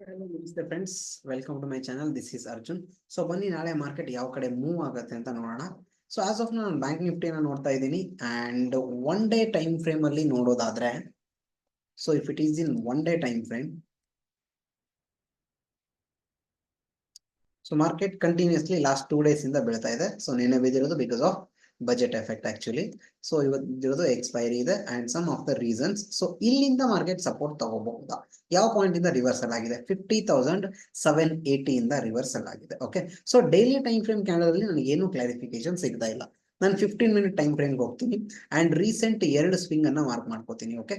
Hello, namaste friends. Welcome to my channel. This is Arjun. So ಬನ್ನಿ ನಾಳೆ market ಯಾವ ಕಡೆ ಮೂವ್ ಆಗುತ್ತೆ ಅಂತ ನೋಡೋಣ. ಸೊ ಆಸ್ ಆಫ್ ನಾನು ಬ್ಯಾಂಕ್ ನಿಫ್ಟಿನ ನೋಡ್ತಾ ಇದ್ದೀನಿ and one day time frame ಅಲ್ಲಿ ನೋಡೋದಾದ್ರೆ so if it is in one day time frame so market continuously last 2 days ಇಂದ ಬೀಳ್ತಾ ಇದೆ. ಸೊ ನಿನ್ನೆ ಬಿದ್ದಿರೋದು because of budget effect actually. So ಇವತ್ತಿರೋದು ಎಕ್ಸ್ಪೈರಿ ಇದೆ and some of the reasons. So ಇಲ್ಲಿಂದ ಮಾರ್ಕೆಟ್ ಸಪೋರ್ಟ್ ತಗೋಬಹುದಾ? ಯಾವ ಪಾಯಿಂಟ್ ಇಂದ ರಿವರ್ಸಲ್ ಆಗಿದೆ? 50,780 ಇಂದ ರಿವರ್ಸಲ್ ಆಗಿದೆ. Okay, so daily time frame candle ಅಲ್ಲಿ ನನಗೆ ಏನು ಕ್ಲಾರಿಫಿಕೇಶನ್ ಸಿಗ್ತಾ ಇಲ್ಲ. ನಾನು 15 minute ಟೈಮ್ ಫ್ರೇಮ್ ಹೋಗ್ತೀನಿ ಅಂಡ್ ರೀಸೆಂಟ್ 2 ಸ್ವಿಂಗ್ ಅನ್ನ ಮಾರ್ಕ್ ಮಾಡ್ಕೋತೀನಿ. ಓಕೆ,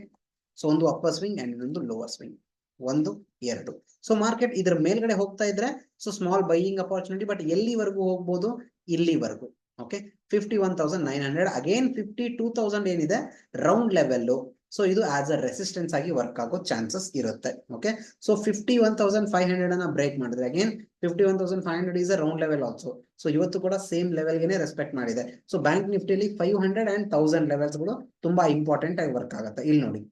ಸೊ ಒಂದು ಅಪ್ಪರ್ ಸ್ವಿಂಗ್ ಅಂಡ್ ಇನ್ನೊಂದು ಲೋವರ್ ಸ್ವಿಂಗ್, 1 2. ಸೊ ಮಾರ್ಕೆಟ್ ಇದ್ರ ಮೇಲ್ಗಡೆ ಹೋಗ್ತಾ ಇದ್ರೆ so small buying opportunity, but ಎಲ್ಲಿವರೆಗೂ ಹೋಗ್ಬೋದು? ಇಲ್ಲಿವರೆಗೂ. ಓಕೆ, 51,900 ಅಗೇನ್ 52,000 ಏನಿದೆ ರೌಂಡ್ ಲೆವೆಲ್. ಸೊ ಇದು ಆಸ್ ಅ ರೆಸಿಸ್ಟೆನ್ಸ್ ಆಗಿ ವರ್ಕ್ ಆಗೋ ಚಾನ್ಸಸ್ ಇರುತ್ತೆ. ಓಕೆ, ಸೊ 51,500 ಅನ್ನ ಬ್ರೇಕ್ ಮಾಡಿದ್ರೆ again 51,500 is a round level also. So ಇವತ್ತು ಕೂಡ ಸೇಮ್ ಲೆವೆಲ್ಗೆ ರೆಸ್ಪೆಕ್ಟ್ ಮಾಡಿದೆ. ಸೊ ಬ್ಯಾಂಕ್ ನಿಫ್ಟಿಲಿ 500 ಅಂಡ್ 1000 ಲೆವೆಲ್ಸ್ ಗಳು ತುಂಬಾ ಇಂಪಾರ್ಟೆಂಟ್ ಆಗಿ ವರ್ಕ್ ಆಗುತ್ತೆ. ಇಲ್ಲಿ ನೋಡಿ,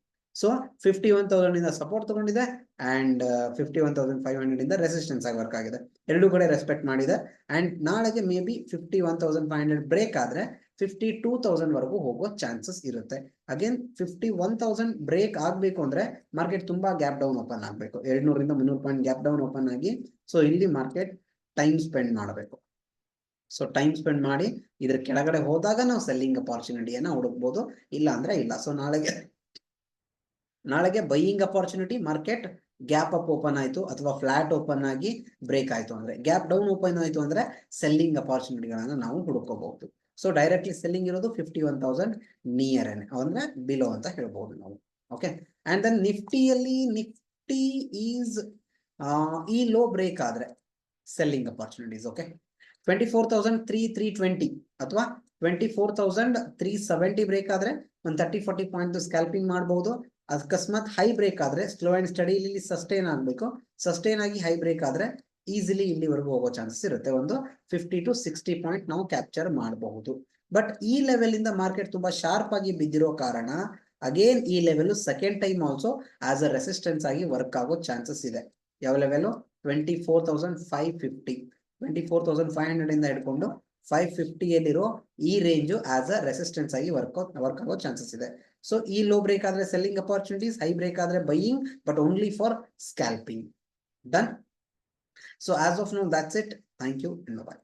ಸೊ 51,000 ಇಂದ ಸಪೋರ್ಟ್ ತಗೊಂಡಿದೆ ಅಂಡ್ 51,500 ಇಂದ ರೆಸಿಸ್ಟೆನ್ಸ್ ಆಗಿ ವರ್ಕ್ ಆಗಿದೆ. ಎರಡು ಕಡೆ ರೆಸ್ಪೆಕ್ಟ್ ಮಾಡಿದೆ ಅಂಡ್ ನಾಳೆಗೆ ಮೇ ಬಿ 51,500 ಬ್ರೇಕ್ ಆದ್ರೆ 52,000 ವರೆಗೂ ಹೋಗೋ ಚಾನ್ಸಸ್ ಇರುತ್ತೆ. ಅಗೇನ್ 51,000 ಬ್ರೇಕ್ ಆಗ್ಬೇಕು ಅಂದ್ರೆ ಮಾರ್ಕೆಟ್ ತುಂಬಾ ಗ್ಯಾಪ್ ಡೌನ್ ಓಪನ್ ಆಗ್ಬೇಕು, 200 ಇಂದ 300 ಪಾಯಿಂಟ್ ಗ್ಯಾಪ್ ಡೌನ್ ಓಪನ್ ಆಗಿ. ಸೊ ಇಲ್ಲಿ ಮಾರ್ಕೆಟ್ ಟೈಮ್ ಸ್ಪೆಂಡ್ ಮಾಡಬೇಕು. ಸೊ ಟೈಮ್ ಸ್ಪೆಂಡ್ ಮಾಡಿ ಇದ್ರ ಕೆಳಗಡೆ ಹೋದಾಗ ನಾವು ಸೆಲ್ಲಿಂಗ್ ಅಪಾರ್ಚುನಿಟಿಯನ್ನ ಹುಡುಕ್ಬೋದು, ಇಲ್ಲ ಅಂದ್ರೆ ಇಲ್ಲ. ಸೊ ನಾಳೆಗೆ buying opportunity, market gap up open ಆಯ್ತು ಅಥವಾ ಫ್ಲಾಟ್ ಓಪನ್ ಆಗಿ ಬ್ರೇಕ್ ಆಯ್ತು ಅಂದ್ರೆ, ಗ್ಯಾಪ್ ಡೌನ್ ಓಪನ್ ಆಯ್ತು ಅಂದ್ರೆ ಸೆಲ್ಲಿಂಗ್ ಅಪಾರ್ಚುನಿಟಿಗಳನ್ನ ನಾವು ಹುಡುಕೋಬಹುದು. ಸೊ ಡೈರೆಕ್ಟ್ಲಿ ಸೆಲ್ಲಿಂಗ್ ಇರೋದು 51,000 ನಿಯರ್ ಅಂದ್ರೆ ಬಿಲೋ ಅಂತ ಹೇಳ್ಬಹುದು ನಾವು. Okay, and then Nifty is ಈ ಲೋ ಬ್ರೇಕ್ ಆದ್ರೆ ಸೆಲ್ಲಿಂಗ್ ಅಪಾರ್ಚುನಿಟೀಸ್. ಓಕೆ, 24,320 ಅಥವಾ 24,370 ಬ್ರೇಕ್ ಆದ್ರೆ ಒಂದು 30-40 ಪಾಯಿಂಟ್ ಸ್ಕ್ಯಾಲ್ಪಿಂಗ್ ಮಾಡಬಹುದು. ಅಕಸ್ಮಾತ್ ಹೈ ಬ್ರೇಕ್ ಆದ್ರೆ ಸ್ಲೋ ಅಂಡ್ ಸ್ಟಡಿ ಇಲ್ಲಿ ಸಸ್ಟೈನ್ ಆಗಬೇಕು. ಸಸ್ಟೈನ್ ಆಗಿ ಹೈ ಬ್ರೇಕ್ ಆದ್ರೆ ಈಸಿಲಿ ಇಲ್ಲಿವರೆಗೂ ಹೋಗೋ ಚಾನ್ಸಸ್ ಇರುತ್ತೆ. ಒಂದು 50-60 ಪಾಯಿಂಟ್ ನಾವು ಕ್ಯಾಪ್ಚರ್ ಮಾಡಬಹುದು. ಬಟ್ ಈ ಲೆವೆಲ್ ಇಂದ ಮಾರ್ಕೆಟ್ ತುಂಬಾ ಶಾರ್ಪ್ ಆಗಿ ಬಿದ್ದಿರೋ ಕಾರಣ ಅಗೇನ್ ಈ level second time also as a resistance ಆಗಿ ವರ್ಕ್ ಆಗೋ ಚಾನ್ಸಸ್ ಇದೆ. ಯಾವ ಲೆವೆಲ್? 24,550, 24,500 ಇಂದ ಹಿಡ್ಕೊಂಡು 550 ಯಲ್ಲಿರೋ ಈ ರೇಂಜ್ ಆಸ್ ಅ ರೆಸಿಸ್ಟೆನ್ಸ್ ಆಗಿ ವರ್ಕ್ ಆಗೋ ಚಾನ್ಸಸ್ ಇದೆ. ಸೊ ಈ ಲೋ ಬ್ರೇಕ್ ಆದ್ರೆ ಸೆಲ್ಲಿಂಗ್ ಅಪಾರ್ಚುನಿಟೀಸ್, ಹೈ ಬ್ರೇಕ್ ಆದ್ರೆ buying, but only for scalping. Done. So as of now that's it. Thank you and by.